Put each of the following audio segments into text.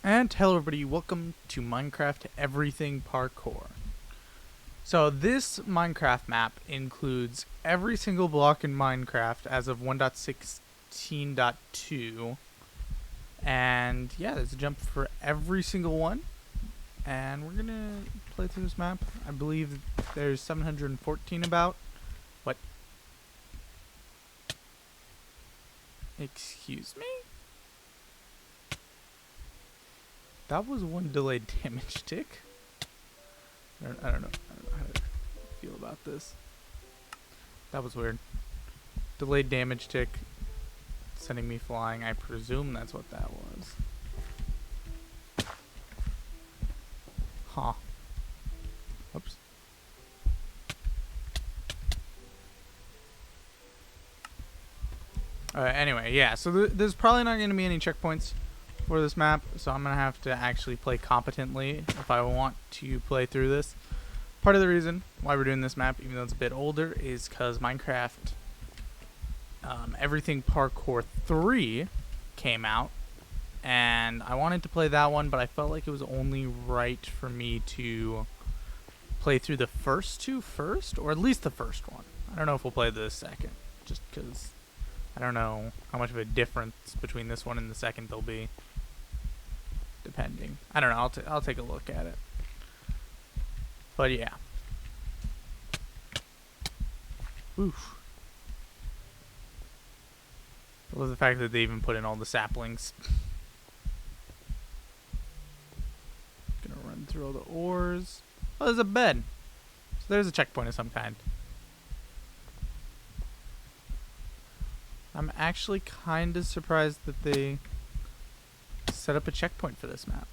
And hello everybody, welcome to Minecraft Everything Parkour. So this Minecraft map includes every single block in Minecraft as of 1.16.2. And yeah, there's a jump for every single one. And we're gonna play through this map. I believe there's 714 about. What? Excuse me? That was one delayed damage tick. I don't know how to feel about this. That was weird. Delayed damage tick sending me flying. I presume that's what that was. Huh. Oops. Alright, anyway, yeah, so there's probably not going to be any checkpoints for this map, so I'm going to have to actually play competently if I want to play through this. Part of the reason why we're doing this map, even though it's a bit older, is because Minecraft Everything Parkour 3 came out, and I wanted to play that one, but I felt like it was only right for me to play through the first two first, or at least the first one. I don't know if we'll play the second, just because I don't know how much of a difference between this one and the second there'll be. Depending. I don't know, I'll take a look at it. But yeah. Oof. I love the fact that they even put in all the saplings. Gonna run through all the ores. Oh, there's a bed. So there's a checkpoint of some kind. I'm actually kind of surprised that they set up a checkpoint for this map.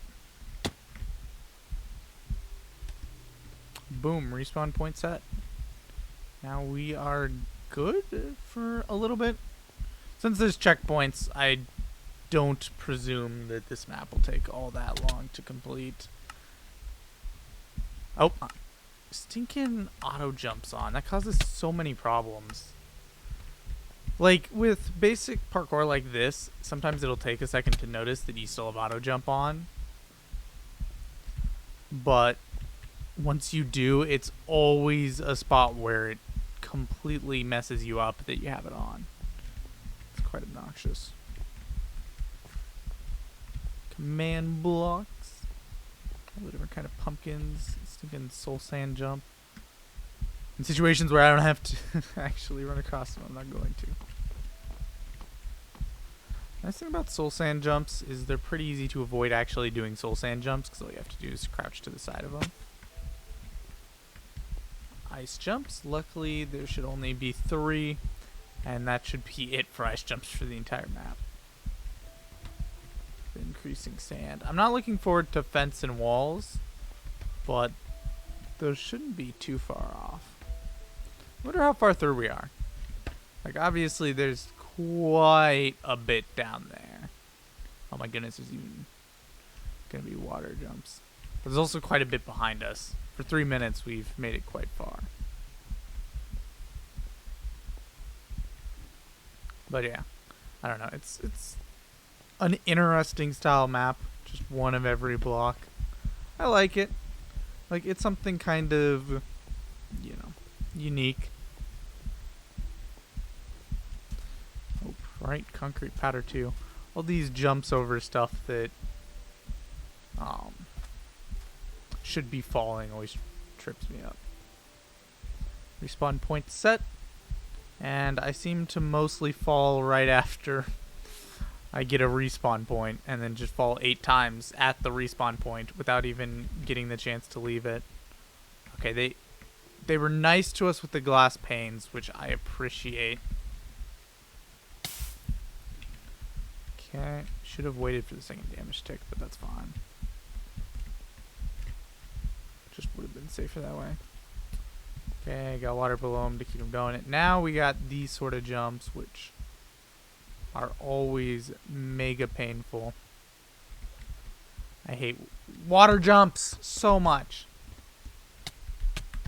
Boom, respawn point set. Now we are good for a little bit. Since there's checkpoints, I don't presume that this map will take all that long to complete. Oh, stinking auto jumps on. That causes so many problems. Like, with basic parkour like this, sometimes it'll take a second to notice that you still have auto jump on. But once you do, it's always a spot where it completely messes you up that you have it on. It's quite obnoxious. Command blocks. All the different kind of pumpkins. Stinking soul sand jump. In situations where I don't have to actually run across them, I'm not going to. The nice thing about soul sand jumps is they're pretty easy to avoid actually doing soul sand jumps, because all you have to do is crouch to the side of them. Ice jumps. Luckily, there should only be 3, and that should be it for ice jumps for the entire map. Increasing sand. I'm not looking forward to fence and walls, but those shouldn't be too far off. I wonder how far through we are. Like, obviously, there's quite a bit down there. Oh my goodness, there's even gonna be water jumps. But there's also quite a bit behind us. For 3 minutes, we've made it quite far. But yeah, I don't know. It's an interesting style map. Just one of every block. I like it. Like, it's something kind of, you know, unique. Oh, right, concrete powder too. All these jumps over stuff that should be falling always trips me up. Respawn point set. And I seem to mostly fall right after I get a respawn point, and then just fall 8 times at the respawn point without even getting the chance to leave it. Okay, they were nice to us with the glass panes, which I appreciate. Okay, should have waited for the second damage tick, but that's fine. Just would have been safer that way. Okay, got water below him to keep him going. And now we got these sort of jumps, which are always mega painful. I hate water jumps so much.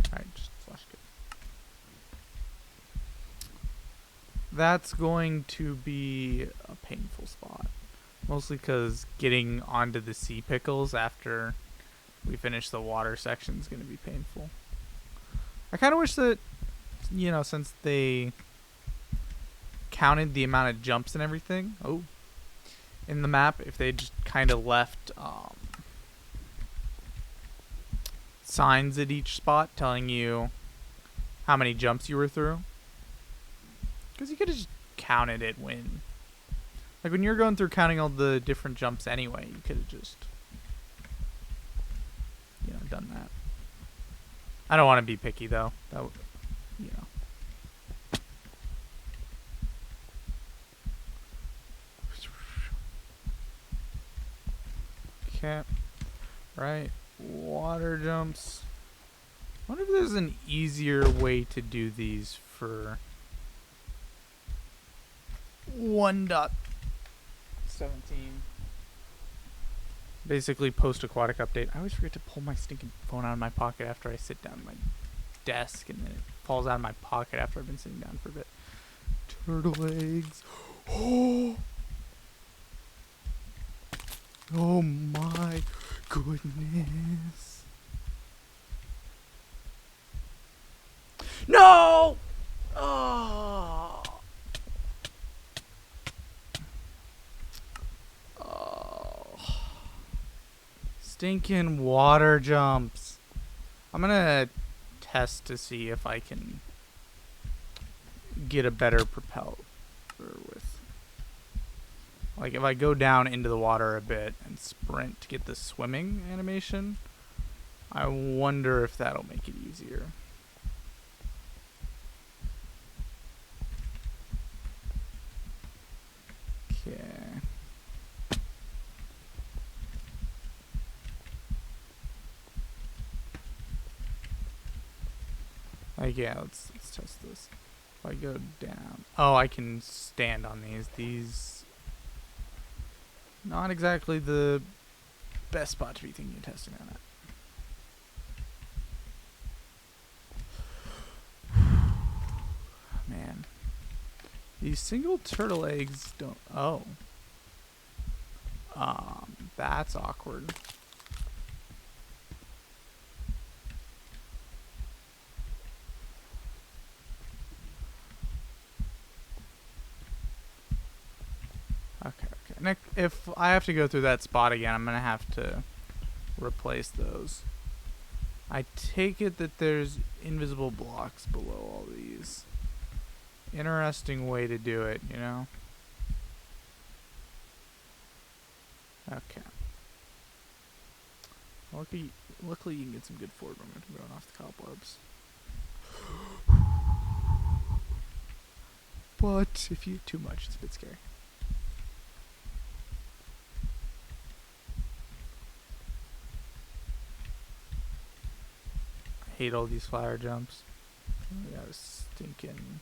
Alright, just flash it. That's going to be a painful spot. Mostly because getting onto the sea pickles after we finish the water section is going to be painful. I kind of wish that, you know, since they counted the amount of jumps and everything in the map, if they just kind of left signs at each spot telling you how many jumps you were through. Because you could have just counted it when... Like, when you're going through counting all the different jumps anyway, you could have just, you know, done that. I don't want to be picky, though. That would, you know. Okay. Right. Water jumps. I wonder if there's an easier way to do these for 1.17. Basically, post-aquatic update. I always forget to pull my stinking phone out of my pocket after I sit down at my desk, and then it falls out of my pocket after I've been sitting down for a bit. Turtle eggs. Oh my goodness. No! Oh. Stinking water jumps. I'm gonna test to see if I can get a better propeller with. Like, if I go down into the water a bit and sprint to get the swimming animation, I wonder if that'll make it easier. Okay. Like, yeah, let's test this. If I go down... Oh, I can stand on these. These... Not exactly the best spot to be thinking of testing on it. Man. These single turtle eggs don't... Oh. That's awkward. Okay. Next, if I have to go through that spot again, I'm going to have to replace those. I take it that there's invisible blocks below all these. Interesting way to do it, you know? Okay. Luckily you can get some good forward momentum going off the cobwebs. But if you eat too much, it's a bit scary. I hate all these flower jumps. We got a stinking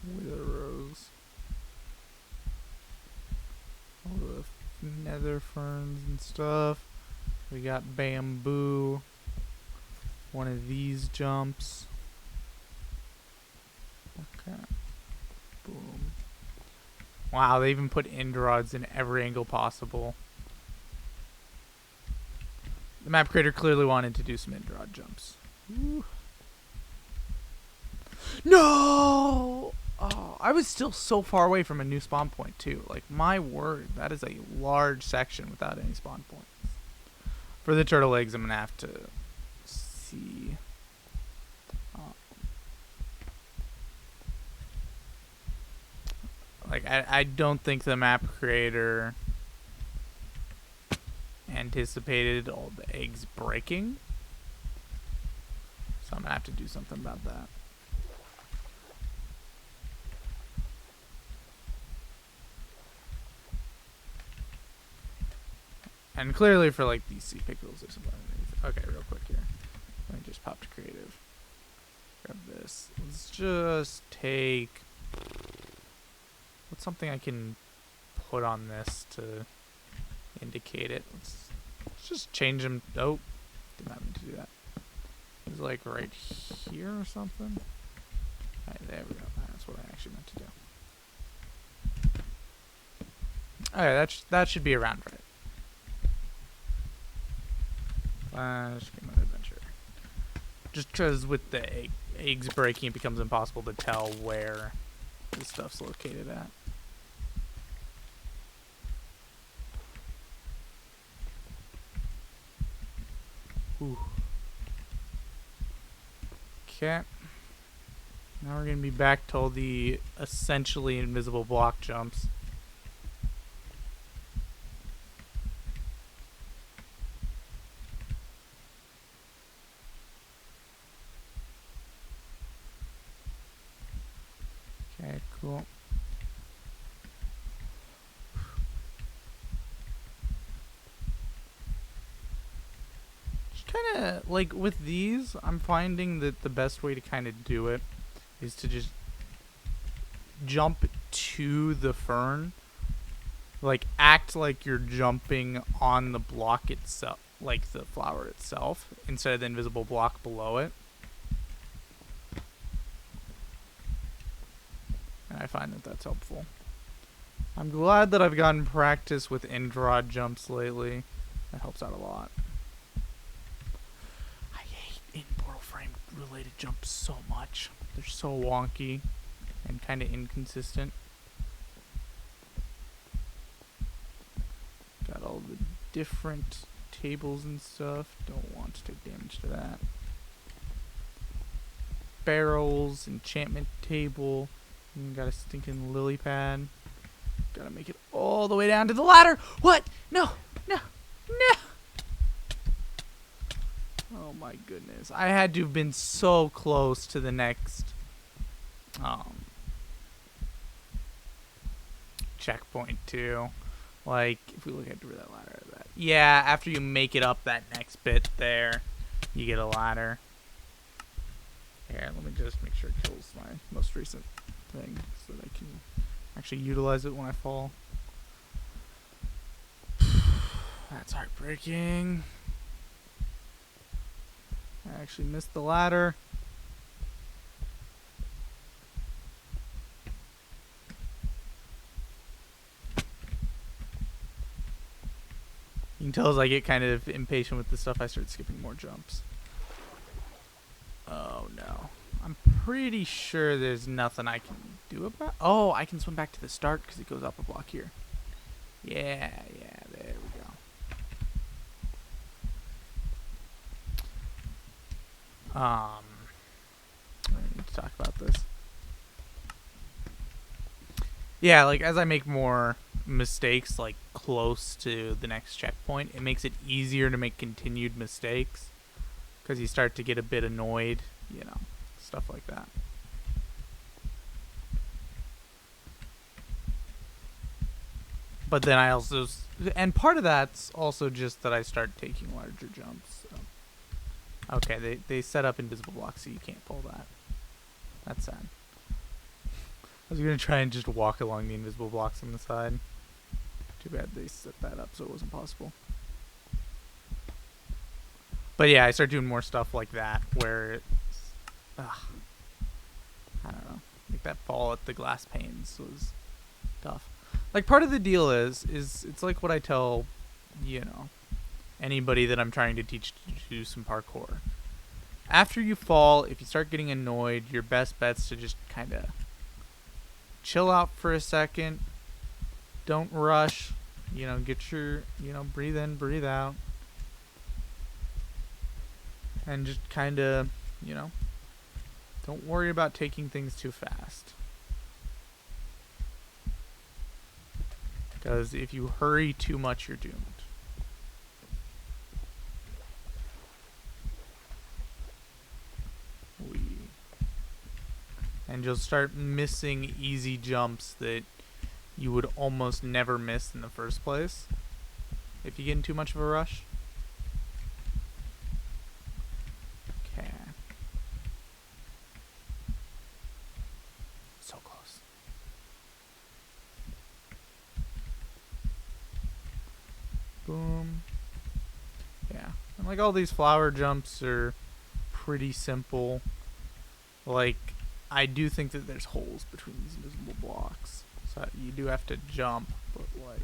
wither rose. All the nether ferns and stuff. We got bamboo. One of these jumps. Okay. Boom. Wow, they even put end rods in every angle possible. The map creator clearly wanted to do some end rod jumps. Ooh. No! Oh, I was still so far away from a new spawn point, too. Like, my word, that is a large section without any spawn points. For the turtle eggs, I'm going to have to see. Like, I don't think the map creator anticipated all the eggs breaking. So I'm going to have to do something about that. And clearly for like these sea pickles or something underneath. Okay, real quick here. Let me just pop to creative. Grab this. Let's just take... What's something I can put on this to indicate it? Let's just change them. Oh, did not mean to do that. It's like right here or something. Alright, there we go. That's what I actually meant to do. Alright, that should be around right. Flash Game Mode Adventure. Just because with the eggs breaking, it becomes impossible to tell where this stuff's located at. Ooh. Okay. Now we're going to be back to all the essentially invisible block jumps. Okay, cool. Just kind of, like, with these, I'm finding that the best way to kind of do it is to just jump to the fern. Like, act like you're jumping on the block itself, like the flower itself, instead of the invisible block below it. And I find that that's helpful. I'm glad that I've gotten practice with end rod jumps lately. That helps out a lot. I hate in portal frame related jumps so much. They're so wonky and kind of inconsistent. Got all the different tables and stuff. Don't want to take damage to that. Barrels, enchantment table. Got a stinking lily pad. Gotta make it all the way down to the ladder. What? No, no, no. Oh my goodness. I had to have been so close to the next checkpoint too. Like, if we look at where that ladder is at. Yeah, after you make it up that next bit there, you get a ladder. Here, let me just make sure it kills my most recent thing so that I can actually utilize it when I fall. That's heartbreaking. I actually missed the ladder. You can tell as I get kind of impatient with this stuff, I start skipping more jumps. Oh no. I'm pretty sure there's nothing I can do about. Oh, I can swim back to the start because it goes up a block here. Yeah, there we go. I need to talk about this. Yeah, like as I make more mistakes like close to the next checkpoint, it makes it easier to make continued mistakes because you start to get a bit annoyed, you know. Stuff like that. But then I also, and part of that's also just that I start taking larger jumps. So. Okay, they set up invisible blocks so you can't pull that. That's sad. I was gonna try and just walk along the invisible blocks on the side. Too bad they set that up so it wasn't possible. But yeah, I start doing more stuff like that where it's, I don't know. Like that fall at the glass panes was tough. Like part of the deal is it's like what I tell, you know, anybody that I'm trying to teach to do some parkour. After you fall, if you start getting annoyed, your best bet's to just kind of chill out for a second. Don't rush. You know, get your, you know, breathe in, breathe out. And just kind of, you know, don't worry about taking things too fast. Because if you hurry too much, you're doomed. And you'll start missing easy jumps that you would almost never miss in the first place if you get in too much of a rush. Okay. So close. Boom. Yeah. And like all these flower jumps are pretty simple. Like, I do think that there's holes between these invisible blocks. So you do have to jump, but like,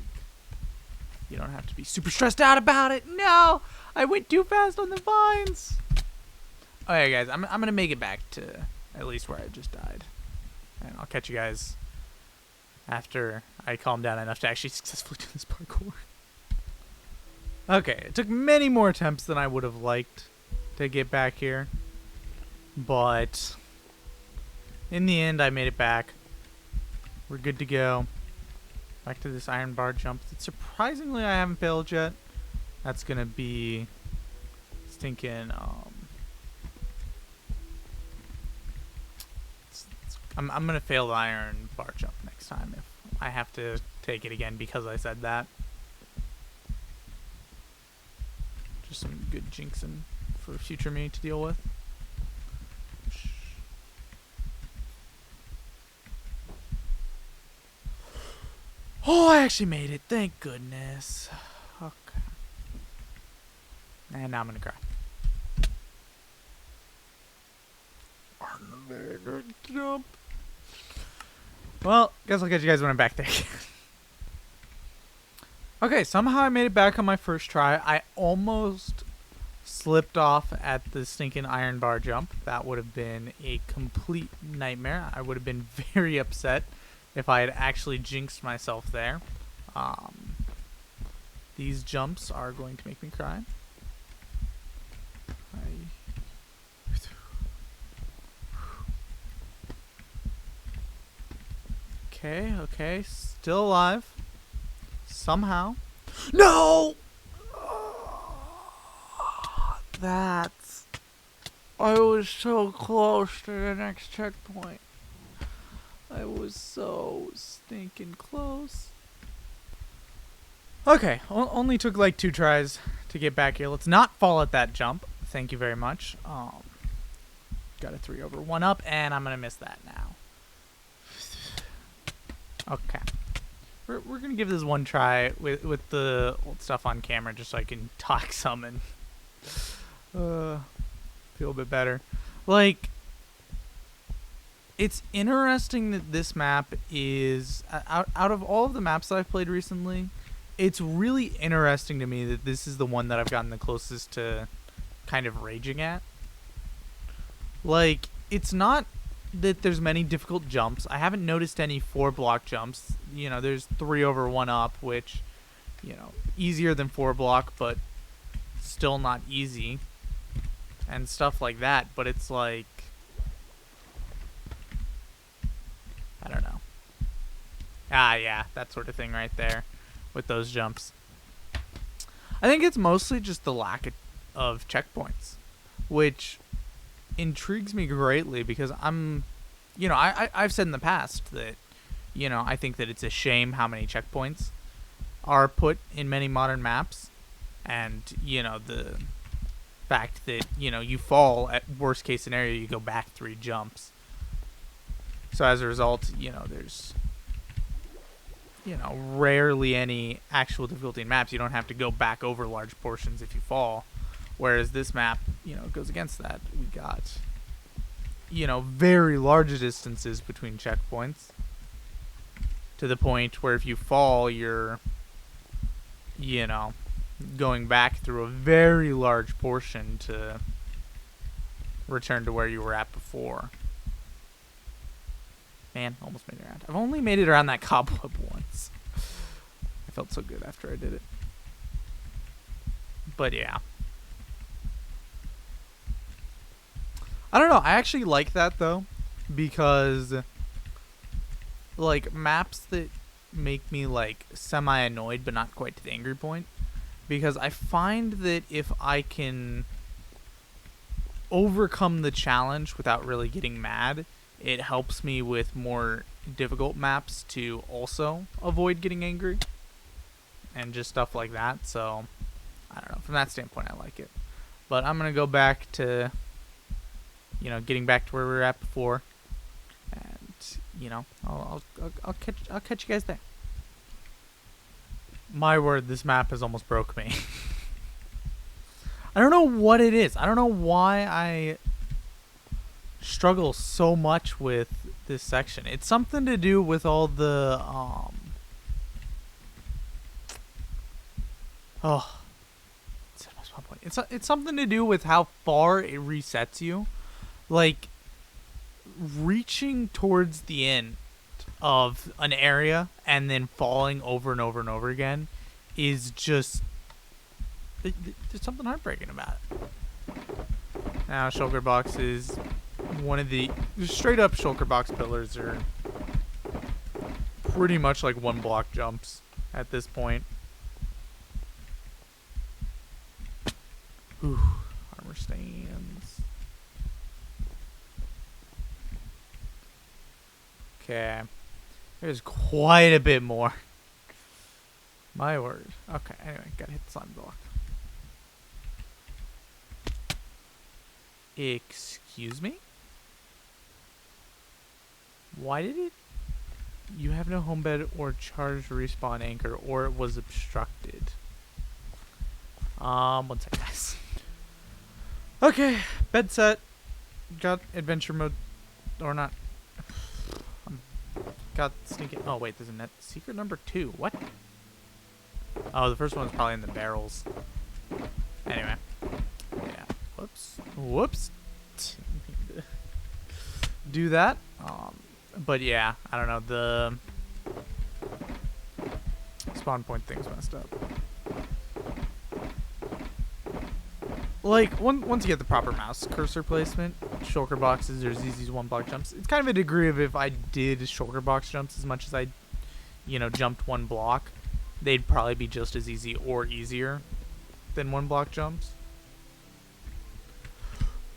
You don't have to be super stressed out about it. No! I went too fast on the vines! Okay, guys, I'm gonna make it back to at least where I just died. And I'll catch you guys after I calm down enough to actually successfully do this parkour. Okay, it took many more attempts than I would have liked to get back here. But in the end, I made it back. We're good to go. Back to this iron bar jump that surprisingly I haven't failed yet. That's gonna be stinking, I'm gonna fail the iron bar jump next time if I have to take it again because I said that. Just some good jinxing for future me to deal with. Oh, I actually made it. Thank goodness. Okay. And now I'm gonna cry. Jump. Well, guess I'll catch you guys when I'm back there. Okay, somehow I made it back on my first try. I almost slipped off at the stinking iron bar jump. That would have been a complete nightmare. I would have been very upset if I had actually jinxed myself there. These jumps are going to make me cry. Okay, okay, still alive. Somehow. No! That's... I was so close to the next checkpoint. I was so stinking close. Okay, only took like 2 tries to get back here. Let's not fall at that jump. Thank you very much. Got a 3 over 1 up, and I'm gonna miss that now. Okay. We're gonna give this one try with the old stuff on camera just so I can talk some and feel a bit better. Like, it's interesting that this map is out of all of the maps that I've played recently, it's really interesting to me that this is the one that I've gotten the closest to kind of raging at. Like, it's not that there's many difficult jumps. I haven't noticed any 4-block jumps. You know, there's 3 over 1 up, which, you know, easier than 4-block, but still not easy. And stuff like that, but it's like, I don't know. Ah, yeah, that sort of thing right there with those jumps. I think it's mostly just the lack of checkpoints, which intrigues me greatly because I'm, you know, I've said in the past that, you know, I think that it's a shame how many checkpoints are put in many modern maps, and, you know, the fact that, you know, you fall at worst case scenario, you go back 3 jumps. So as a result, you know, there's, you know, rarely any actual difficulty in maps. You don't have to go back over large portions if you fall. Whereas this map, you know, goes against that. We got, you know, very large distances between checkpoints. To the point where if you fall, you're, you know, going back through a very large portion to return to where you were at before. Man, almost made it around. I've only made it around that cobweb once. I felt so good after I did it. But yeah. I don't know. I actually like that though, because like maps that make me like semi-annoyed but not quite to the angry point, because I find that if I can overcome the challenge without really getting mad, it helps me with more difficult maps to also avoid getting angry and just stuff like that. So I don't know, from that standpoint I like it. But I'm gonna go back to, you know, getting back to where we were at before, and, you know, I'll catch you guys there. My word, this map has almost broke me. I don't know what it is. I don't know why I struggle so much with this section. It's something to do with all the Oh, set my spawn point. It's something to do with how far it resets you. Like, reaching towards the end of an area and then falling over and over and over again is just... There's something heartbreaking about it. Now, shulker box is one of the... Straight up shulker box pillars are pretty much like 1 block jumps at this point. Ooh, armor stands. Okay. There's quite a bit more. My word. Okay, anyway, gotta hit the slime block. Excuse me? Why did it... You have no home bed or charged respawn anchor, or it was obstructed. One sec, guys. Okay, bed set. Got adventure mode, or not. Got sneaking. Oh wait, there's a net secret number 2. What? Oh, the first one's probably in the barrels. Anyway, yeah. Whoops. Do that. But yeah, I don't know. The spawn point thing's messed up. Like, once you get the proper mouse cursor placement, shulker boxes or ZZ's 1 block jumps, it's kind of a degree of if I did shulker box jumps as much as I, jumped 1 block, they'd probably be just as easy or easier than 1 block jumps.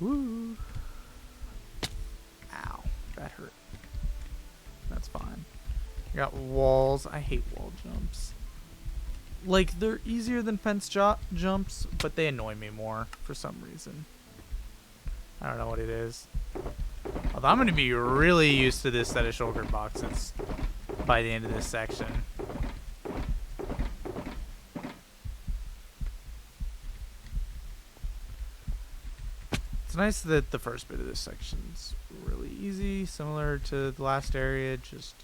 Woo. Ow. That hurt. That's fine. I got walls. I hate wall jumps. Like, they're easier than fence jumps, but they annoy me more for some reason. I don't know what it is. Although I'm going to be really used to this set of shulker boxes by the end of this section. It's nice that the first bit of this section's really easy, similar to the last area, just,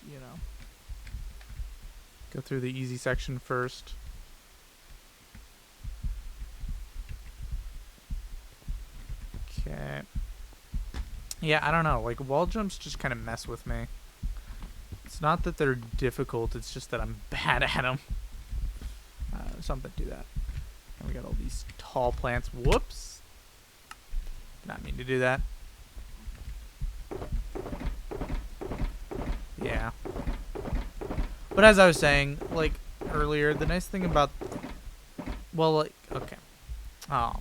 go through the easy section first. Okay. Yeah, I don't know. Like, wall jumps just kind of mess with me. It's not that they're difficult, it's just that I'm bad at them. Something to do that. And we got all these tall plants. Whoops. Did not mean to do that. Yeah. But as I was saying, like, earlier, the nice thing about... Well, like, okay. That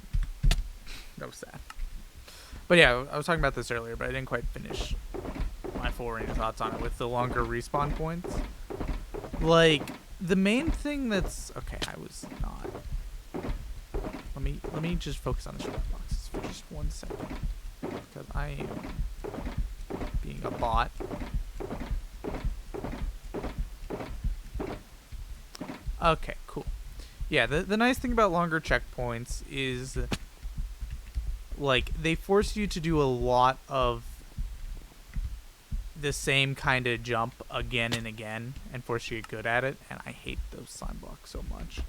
was sad. But yeah, I was talking about this earlier, but I didn't quite finish my full range of thoughts on it with the longer respawn points. Like, the main thing that's... Okay, I was not... Let me just focus on the shulker boxes for just 1 second. Because I am being a bot. Okay, cool. Yeah, the nice thing about longer checkpoints is... Like, they force you to do a lot of the same kind of jump again and again and force you to get good at it, and I hate those slime blocks so much.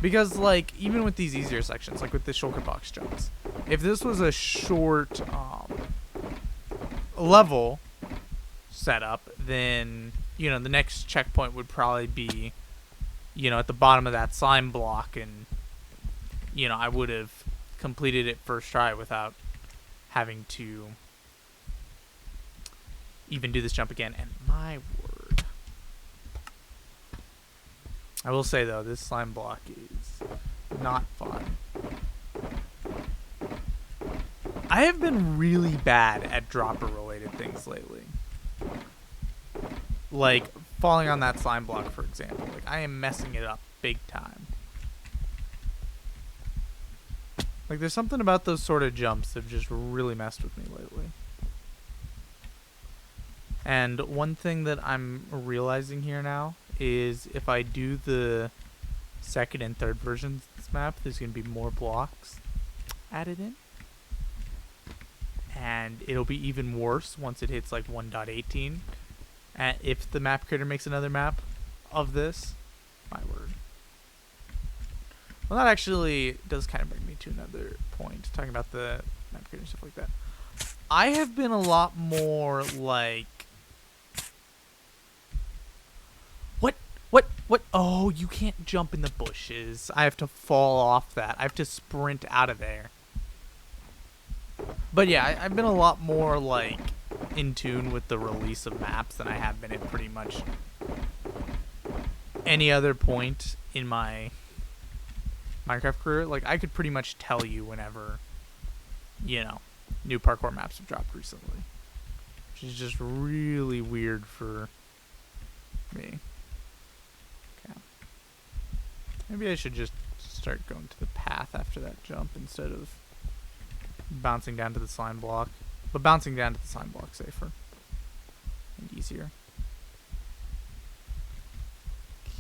Because, like, even with these easier sections, like with the shulker box jumps, if this was a short level setup, then, the next checkpoint would probably be, at the bottom of that slime block, and, I would have completed it first try without having to even do this jump again. And my word, I will say though, this slime block is not fun. I have been really bad at dropper related things lately, like falling on that slime block, for example. Like, I am messing it up big time. Like, there's something about those sort of jumps that have just really messed with me lately. And one thing that I'm realizing here now is if I do the second and third versions of this map, there's going to be more blocks added in. And it'll be even worse once it hits, like, 1.18. And if the map creator makes another map of this, my word. Well, that actually does kind of bring me to another point, talking about the map creating and stuff like that. I have been a lot more like... What? Oh, you can't jump in the bushes. I have to fall off that. I have to sprint out of there. But yeah, I've been a lot more like in tune with the release of maps than I have been at pretty much any other point in my Minecraft career. Like, I could pretty much tell you whenever, you know, new parkour maps have dropped recently. Which is just really weird for me. Okay. Maybe I should just start going to the path after that jump instead of bouncing down to the slime block. But bouncing down to the slime block safer and easier.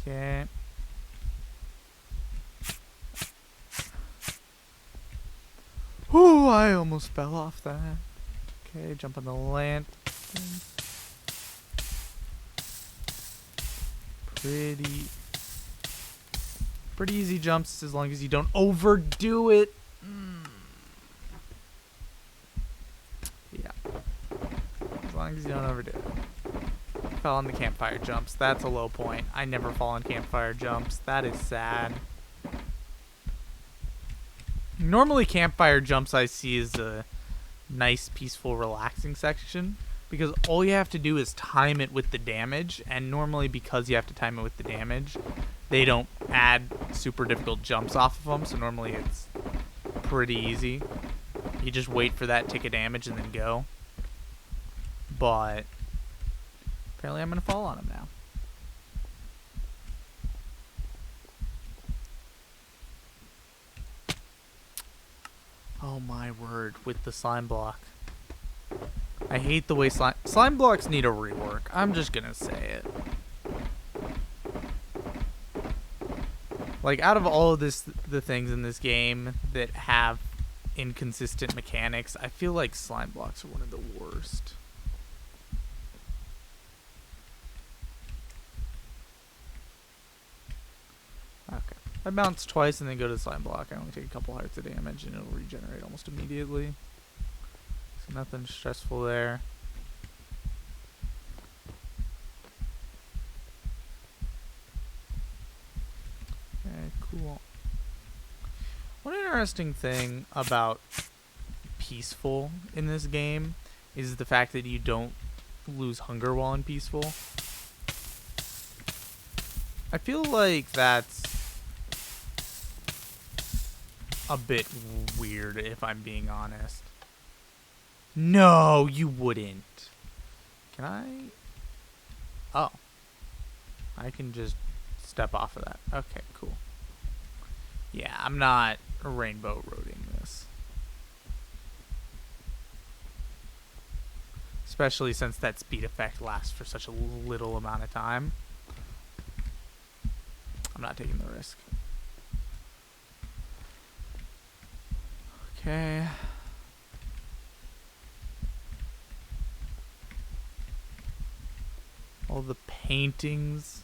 Okay. Ooh, I almost fell off that. Okay, jump on the lantern. Pretty easy jumps as long as you don't overdo it. Yeah. As long as you don't overdo it. Fell on the campfire jumps. That's a low point. I never fall on campfire jumps. That is sad. Normally campfire jumps I see is a nice, peaceful, relaxing section, because all you have to do is time it with the damage, and normally because you have to time it with the damage, they don't add super difficult jumps off of them, so normally it's pretty easy. You just wait for that tick of damage and then go. But apparently I'm going to fall on him now. Oh my word, with the slime block. I hate the way slime blocks need a rework. I'm just gonna say it. Like, out of all of the things in this game that have inconsistent mechanics, I feel like slime blocks are one of the worst. Okay. I bounce twice and then go to the slime block. I only take a couple hearts of damage and it'll regenerate almost immediately. So nothing stressful there. Okay, cool. One interesting thing about peaceful in this game is the fact that you don't lose hunger while in peaceful. I feel like that's a bit weird, if I'm being honest. No, you wouldn't. Can I? Oh. I can just step off of that. Okay, cool. Yeah, I'm not rainbow roading this. Especially since that speed effect lasts for such a little amount of time. I'm not taking the risk. Okay. All the paintings.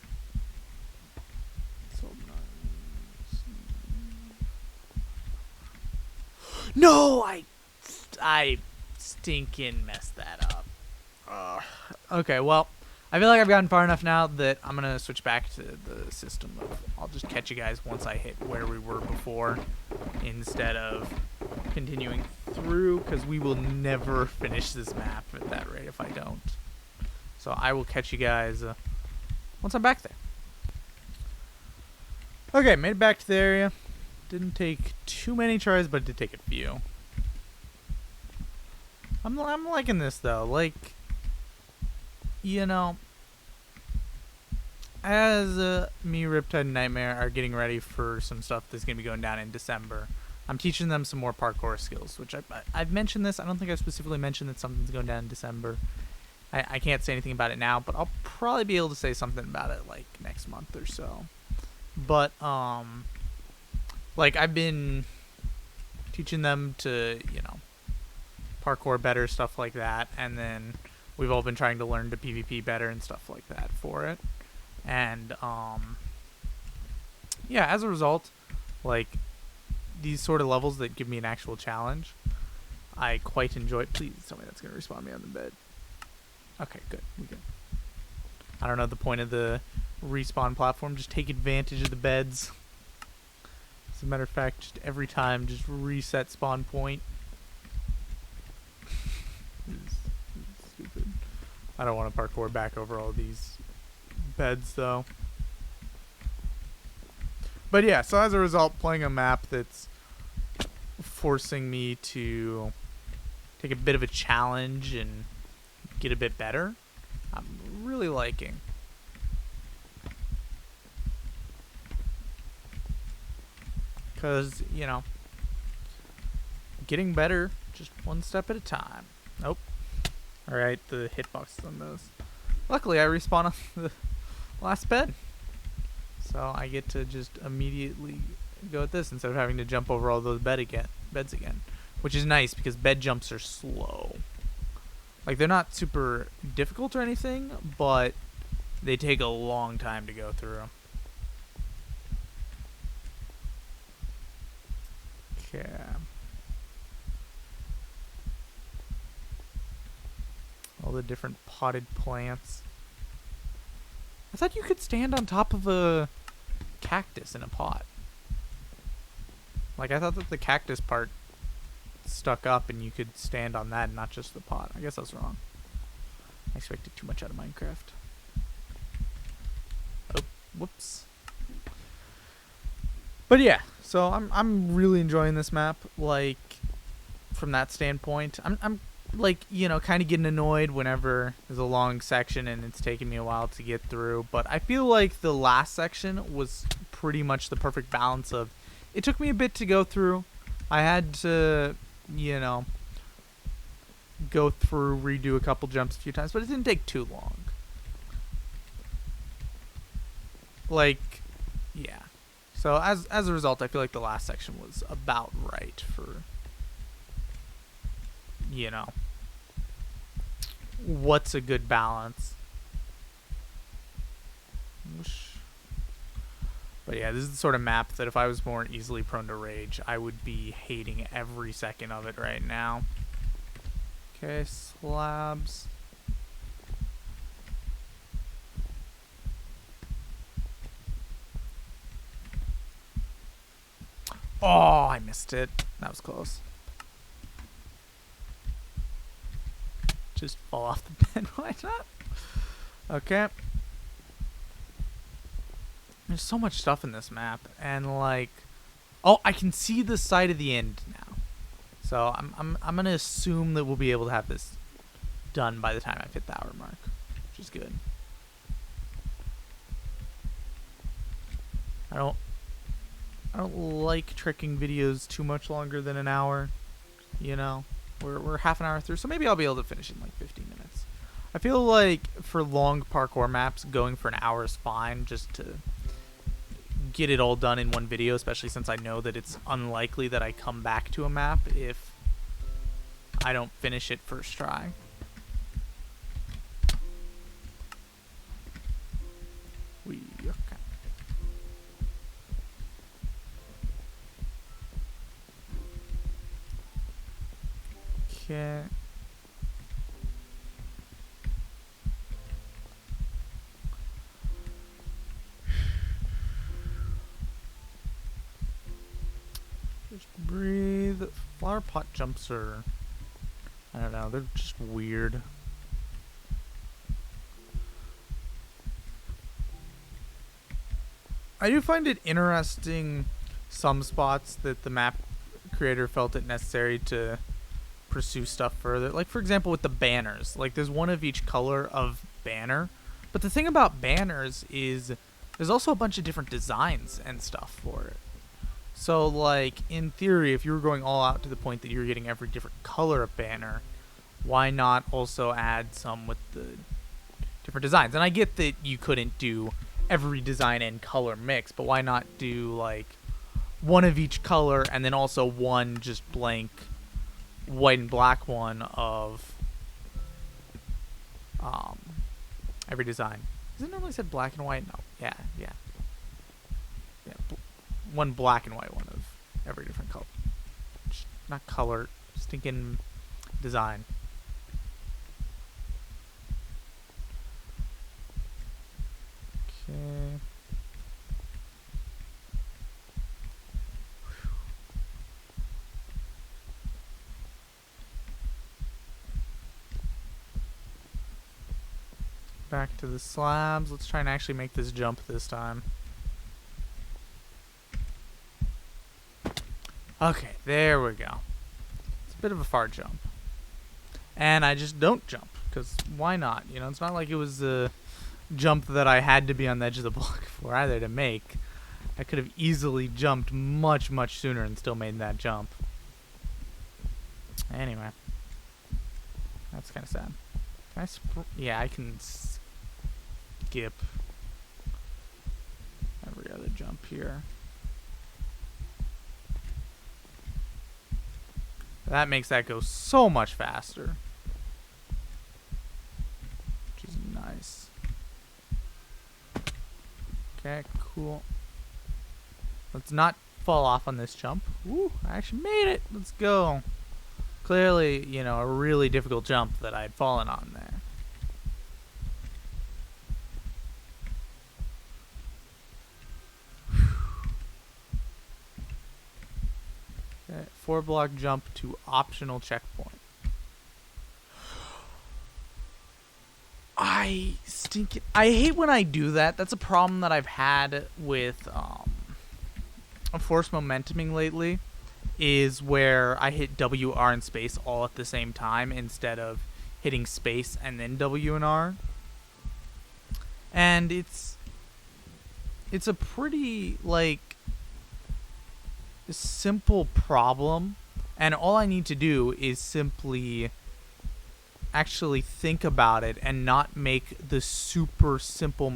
So nice. No, I stinking messed that up. Okay, well, I feel like I've gotten far enough now that I'm gonna switch back to the system of I'll just catch you guys once I hit where we were before, instead of continuing through, because we will never finish this map at that rate if I don't. So I will catch you guys once I'm back there. Okay, made it back to the area. Didn't take too many tries, but it did take a few. I'm liking this though. Like, you know, as me, Riptide, and Nightmare are getting ready for some stuff that's going to be going down in December, I'm teaching them some more parkour skills, which I've mentioned this. I don't think I've specifically mentioned that something's going down in December. I can't say anything about it now, but I'll probably be able to say something about it like next month or so. But, like, I've been teaching them to, you know, parkour better, stuff like that, and then we've all been trying to learn to PvP better and stuff like that for it. And yeah, as a result, Like, these sort of levels that give me an actual challenge, I quite enjoy. Please tell me that's going to respawn me on the bed. Okay, good. We good. I don't know the point of the respawn platform. Just take advantage of the beds. As a matter of fact, just every time, just reset spawn point. It's stupid. I don't want to parkour back over all these beds, though. But yeah, so as a result, playing a map that's forcing me to take a bit of a challenge and get a bit better, I'm really liking. Because, you know, getting better just one step at a time. Nope. Alright, the hitbox on those. Luckily, I respawn on the last bed. So I get to just immediately go at this instead of having to jump over all those beds again. Which is nice because bed jumps are slow. Like, they're not super difficult or anything, but they take a long time to go through. Okay. All the different potted plants. I thought you could stand on top of a cactus in a pot. Like, I thought that the cactus part stuck up and you could stand on that and not just the pot. I guess I was wrong. I expected too much out of Minecraft. Oh, whoops. But yeah, so I'm really enjoying this map, like, from that standpoint. I'm like, you know, kind of getting annoyed whenever there's a long section and it's taking me a while to get through, but I feel like the last section was pretty much the perfect balance of, it took me a bit to go through. I had to, you know, go through, redo a couple jumps a few times, but it didn't take too long. Like, yeah. So as a result, I feel like the last section was about right for, you know, what's a good balance. But yeah, this is the sort of map that if I was more easily prone to rage, I would be hating every second of it right now. Okay, slabs. Oh, I missed it. That was close. Just fall off the bed. Why not? Okay. There's so much stuff in this map, and like, oh, I can see the side of the end now. So I'm gonna assume that we'll be able to have this done by the time I've hit the hour mark, which is good. I don't like tricking videos too much longer than an hour. You know, we're half an hour through, so maybe I'll be able to finish in like 15 minutes. I feel like for long parkour maps, going for an hour is fine, just to get it all done in one video, especially since I know that it's unlikely that I come back to a map if I don't finish it first try. Okay. Okay. Just breathe. Flower pot jumps are, I don't know, they're just weird. I do find it interesting some spots that the map creator felt it necessary to pursue stuff further. Like, for example, with the banners. Like, there's one of each color of banner. But the thing about banners is there's also a bunch of different designs and stuff for it. So, like, in theory, if you were going all out to the point that you're getting every different color of banner, why not also add some with the different designs? And I get that you couldn't do every design and color mix, but why not do, like, one of each color and then also one just blank white and black one of every design. Is it normally said black and white? No. Yeah. one black and white one of every different color. Not color, stinking design. Okay. Back to the slabs. Let's try and actually make this jump this time. Okay, there we go. It's a bit of a far jump. And I just don't jump, because why not? You know, it's not like it was a jump that I had to be on the edge of the block for either to make. I could have easily jumped much, much sooner and still made that jump. Anyway. That's kind of sad. Can I yeah, I can skip every other jump here. That makes that go so much faster. Which is nice. Okay, cool. Let's not fall off on this jump. Woo, I actually made it. Let's go. Clearly, you know, a really difficult jump that I'd fallen on there. Okay, 4-block jump to optional checkpoint. I hate when I do that. That's a problem that I've had with force momentuming lately, is where I hit W, R, and space all at the same time instead of hitting space and then W and R. And it's a pretty, like, simple problem, and all I need to do is simply actually think about it and not make the super simple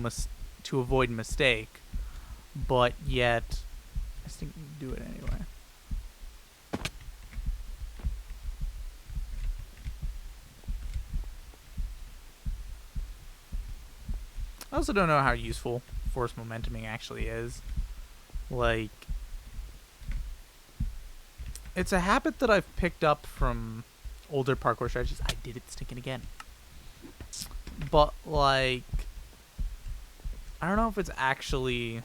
to avoid mistake, but yet I think do it anyway. I also don't know how useful force momentuming actually is. Like, it's a habit that I've picked up from older parkour strategies. I did it stinking again. But, like, I don't know if it's actually,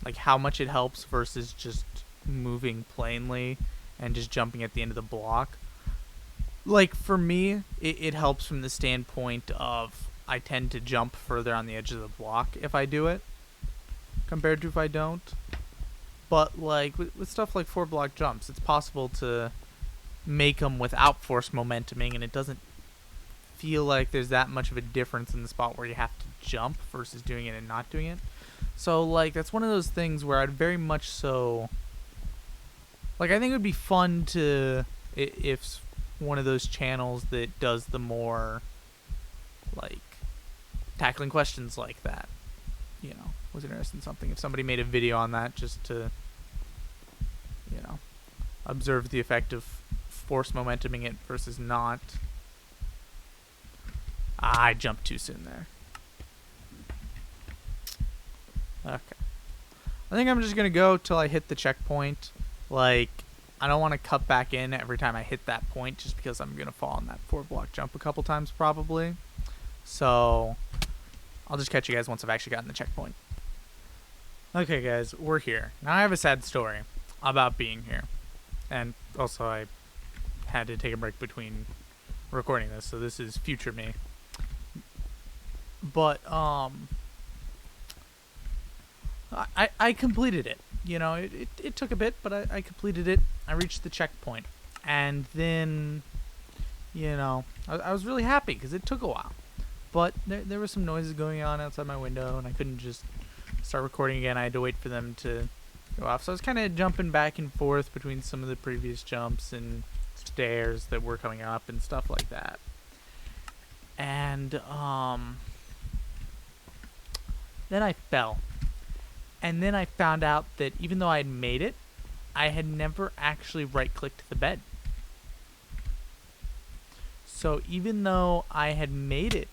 like, how much it helps versus just moving plainly and just jumping at the end of the block. Like, for me, it helps from the standpoint of I tend to jump further on the edge of the block if I do it, compared to if I don't. But, like, with stuff like 4-block jumps, it's possible to make them without force momentuming, and it doesn't feel like there's that much of a difference in the spot where you have to jump versus doing it and not doing it. So, like, that's one of those things where I'd very much so, like, I think it would be fun to, if one of those channels that does the more, like, tackling questions like that, you know, was interested in something. If somebody made a video on that just to, you know, observe the effect of force momentuming it versus not. I jumped too soon there. Okay. I think I'm just going to go till I hit the checkpoint. Like, I don't want to cut back in every time I hit that point just because I'm going to fall on that 4-block jump a couple times probably. So, I'll just catch you guys once I've actually gotten the checkpoint. Okay, guys, we're here. Now I have a sad story about being here. And also I had to take a break between recording this, so this is future me. But, I completed it. You know, it took a bit, but I completed it. I reached the checkpoint. And then, you know, I was really happy because it took a while. But there were some noises going on outside my window, and I couldn't just start recording again. I had to wait for them to go off. So I was kind of jumping back and forth between some of the previous jumps and stairs that were coming up and stuff like that. And then I fell. And then I found out that even though I had made it, I had never actually right-clicked the bed. So even though I had made it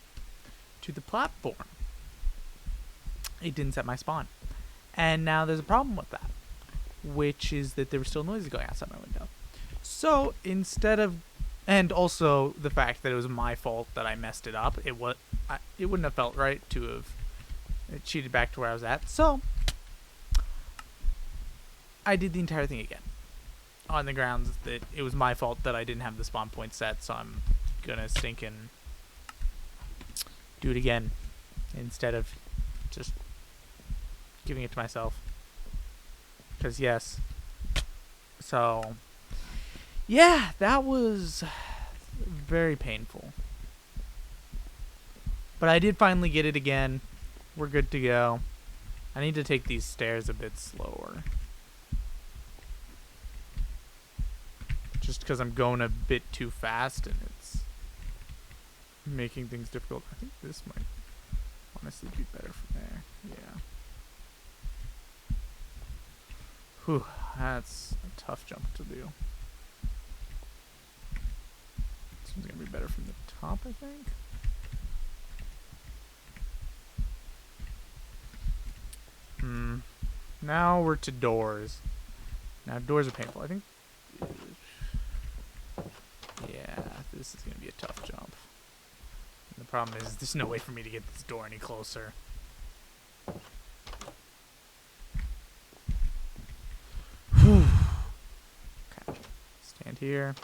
to the platform, it didn't set my spawn. And now there's a problem with that, which is that there was still noises going outside my window. So instead of, and also the fact that it was my fault that I messed it up, it wouldn't have felt right to have cheated back to where I was at. So I did the entire thing again, on the grounds that it was my fault that I didn't have the spawn point set. So I'm gonna stinking do it again instead of just giving it to myself. Because yes. So yeah, that was very painful. But I did finally get it again. We're good to go. I need to take these stairs a bit slower. Just because I'm going a bit too fast and it's making things difficult. I think this might honestly be better from there. Yeah. Whew, that's a tough jump to do. This one's gonna be better from the top, I think. Now we're to doors. Now doors are painful. I think. Yeah, this is gonna be a tough jump. And the problem is, there's no way for me to get this door any closer. Whew. Okay, stand here.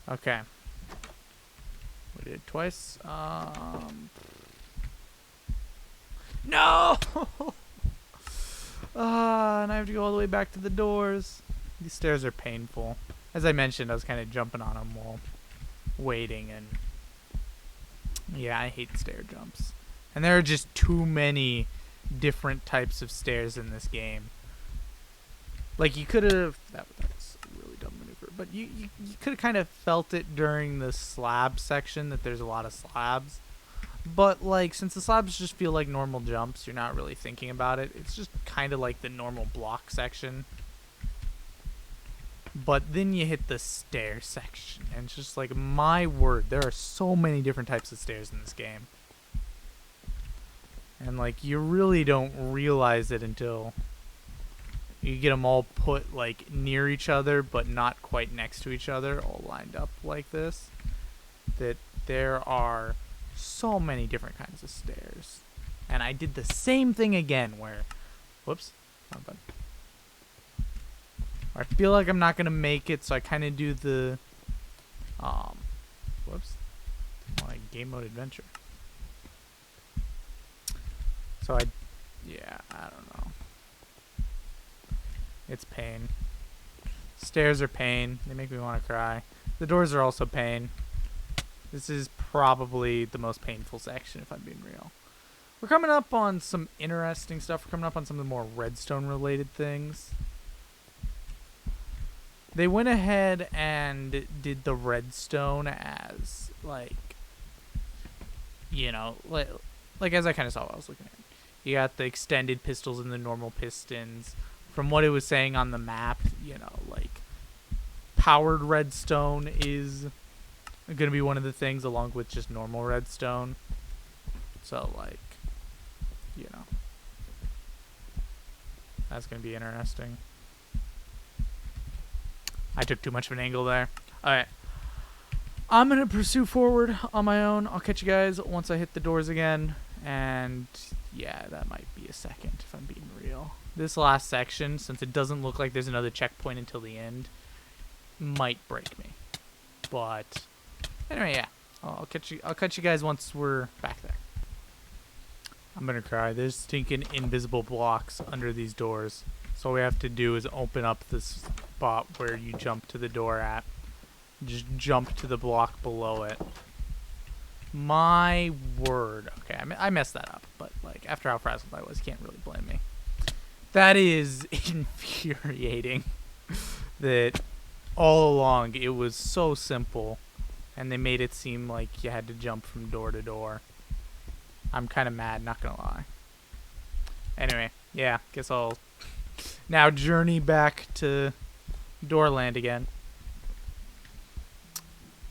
Okay. We did it twice. No! And I have to go all the way back to the doors. These stairs are painful. As I mentioned, I was kind of jumping on them while waiting, and yeah, I hate stair jumps. And there are just too many different types of stairs in this game. Like, you could have... That's a really dumb maneuver. But you could have kind of felt it during the slab section, that there's a lot of slabs. But, like, since the slabs just feel like normal jumps, you're not really thinking about it. It's just kind of like the normal block section. But then you hit the stair section, and it's just like, my word, there are so many different types of stairs in this game. And, like, you really don't realize it until you get them all put, like, near each other, but not quite next to each other, all lined up like this. That there are so many different kinds of stairs. And I did the same thing again where, whoops, not bad. I feel like I'm not gonna make it, so I kind of do the, whoops, like game mode adventure. So yeah, I don't know. It's pain. Stairs are pain. They make me want to cry. The doors are also pain. This is probably the most painful section, if I'm being real. We're coming up on some interesting stuff. We're coming up on some of the more redstone-related things. They went ahead and did the redstone as, like, you know, like as I kind of saw what I was looking at. You got the extended pistols and the normal pistons. From what it was saying on the map, you know, like, powered redstone is going to be one of the things, along with just normal redstone. So, like, you know, that's going to be interesting. I took too much of an angle there. Alright. I'm going to pursue forward on my own. I'll catch you guys once I hit the doors again. And yeah, that might be a second, if I'm being real. This last section, since it doesn't look like there's another checkpoint until the end, might break me. But anyway, yeah. I'll catch you guys once we're back there. I'm going to cry. There's stinking invisible blocks under these doors. So all we have to do is open up this spot where you jump to the door at. Just jump to the block below it. My word. Okay, I messed that up. But, like, after how frazzled I was, you can't really blame me. That is infuriating. That all along it was so simple. And they made it seem like you had to jump from door to door. I'm kind of mad, not gonna lie. Anyway, yeah, guess I'll now journey back to Doorland again.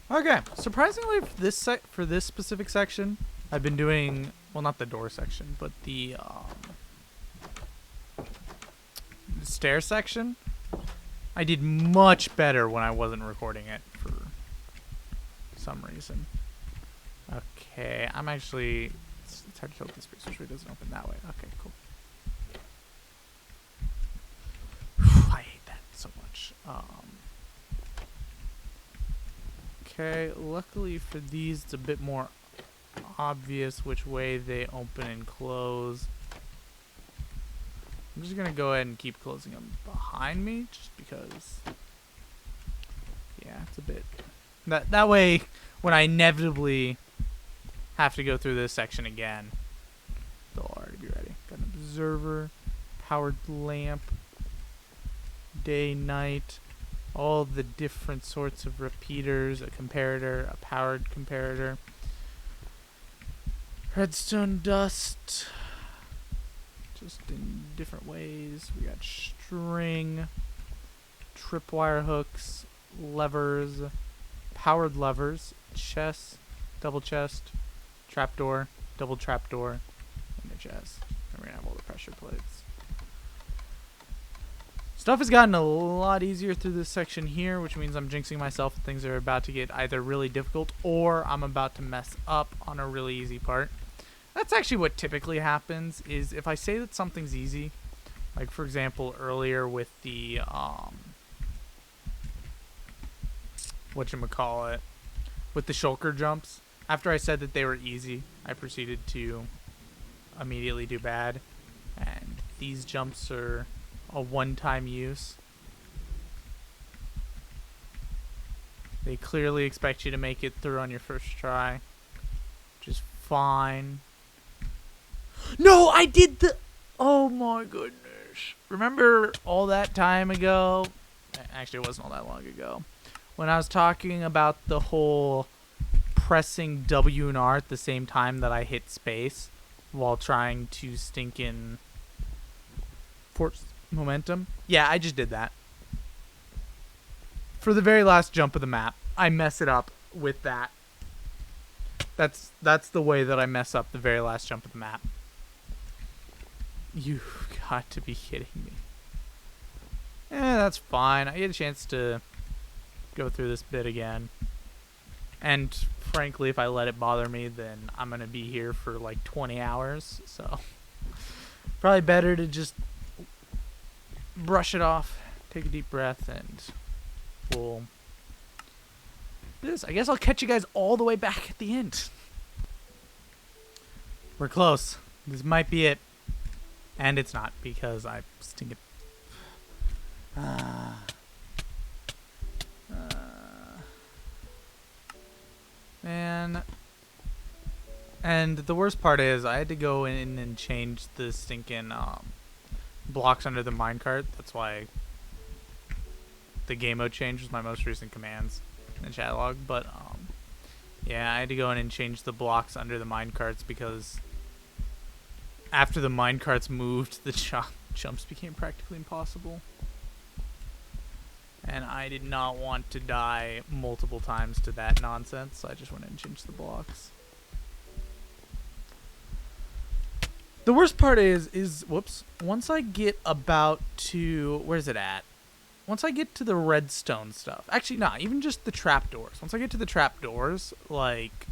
Okay, surprisingly for this specific section, I've been doing well, not the door section, but the stair section, I did much better when I wasn't recording it for some reason. Okay, I'm actually... It's hard to tell with this space, which way doesn't open that way. Okay, cool. I hate that so much. Okay, luckily for these, it's a bit more obvious which way they open and close. I'm just gonna go ahead and keep closing them behind me, just because. Yeah, it's a bit. That way, when I inevitably have to go through this section again, they'll already be ready. Got an observer, powered lamp, day, night, all the different sorts of repeaters, a comparator, a powered comparator, redstone dust, just in different ways. We got string, tripwire hooks, levers, powered levers, chest, double chest, trapdoor, double trapdoor, and a chest. And we're gonna have all the pressure plates. Stuff has gotten a lot easier through this section here, which means I'm jinxing myself. Things are about to get either really difficult or I'm about to mess up on a really easy part. That's actually what typically happens, is if I say that something's easy, like for example earlier with the whatchamacallit, with the shulker jumps, after I said that they were easy, I proceeded to immediately do bad. And these jumps are a one-time use. They clearly expect you to make it through on your first try, which is fine. No, I did the... Oh my goodness. Remember all that time ago? Actually, it wasn't all that long ago. When I was talking about the whole pressing W and R at the same time that I hit space while trying to stinkin' force momentum. Yeah, I just did that. For the very last jump of the map, I mess it up with that. That's the way that I mess up the very last jump of the map. You've got to be kidding me. That's fine. I get a chance to go through this bit again. And frankly, if I let it bother me, then I'm going to be here for like 20 hours. So probably better to just brush it off, take a deep breath, and we'll do this. I guess I'll catch you guys all the way back at the end. We're close. This might be it. And it's not, because I stink it. Man. And the worst part is I had to go in and change the stinking blocks under the minecart. That's why the game mode change was my most recent commands in the chat log. But yeah, I had to go in and change the blocks under the minecarts because after the minecarts moved, the jumps became practically impossible. And I did not want to die multiple times to that nonsense, so I just went in and changed the blocks. The worst part is whoops, once I get about to, where's it at? Once I get to the redstone stuff, actually not, even just the trapdoors. Once I get to the trapdoors, like,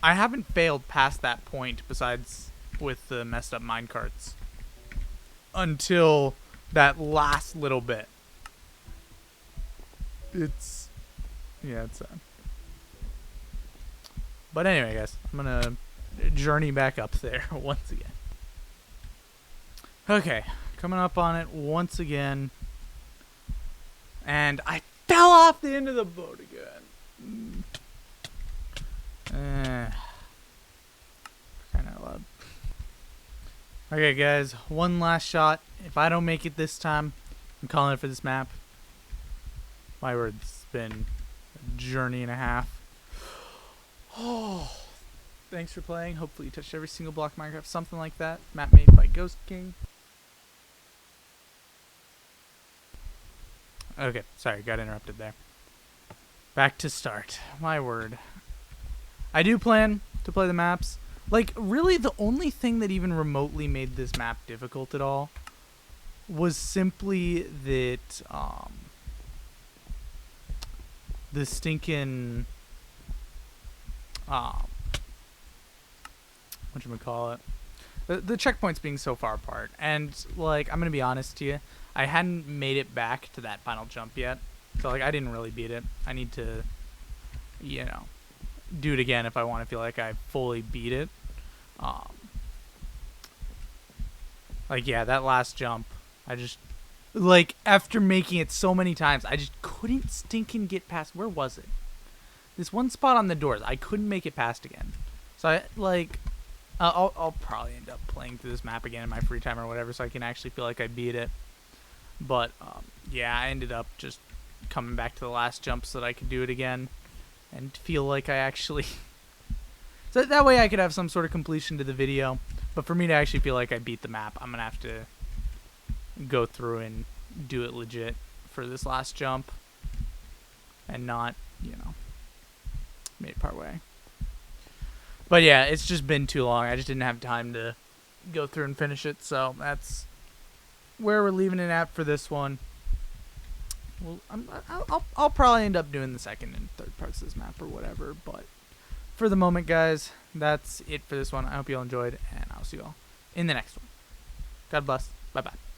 I haven't failed past that point besides with the messed up minecarts until that last little bit. It's sad. But anyway, guys, I'm gonna journey back up there once again. Okay, coming up on it once again, and I fell off the end of the boat again. Kind of loud. Okay, guys, one last shot. If I don't make it this time, I'm calling it for this map. My word, it's been a journey and a half. Oh, thanks for playing. Hopefully you touched every single block of Minecraft, something like that. Map made by Ghost King. Okay, sorry, got interrupted there. Back to start. My word. I do plan to play the maps. Like, really, the only thing that even remotely made this map difficult at all was simply that, the stinking, whatchamacallit, the checkpoints being so far apart. And, like, I'm gonna be honest to you, I hadn't made it back to that final jump yet. So, like, I didn't really beat it. I need to, you know, do it again if I want to feel like I fully beat it. Like, yeah, that last jump, I just, like, after making it so many times, I just couldn't stinking get past. Where was it? This one spot on the doors, I couldn't make it past again. So I, like, I'll probably end up playing through this map again in my free time or whatever, so I can actually feel like I beat it. But yeah, I ended up just coming back to the last jump so that I could do it again and feel like I actually so that way I could have some sort of completion to the video. But for me to actually feel like I beat the map, I'm gonna have to go through and do it legit for this last jump and not, you know, made it part way. But yeah, it's just been too long. I just didn't have time to go through and finish it, so that's where we're leaving it at for this one. Well, I'll probably end up doing the second and third parts of this map or whatever, but for the moment, guys, that's it for this one. I hope you all enjoyed, and I'll see you all in the next one. God bless. Bye-bye.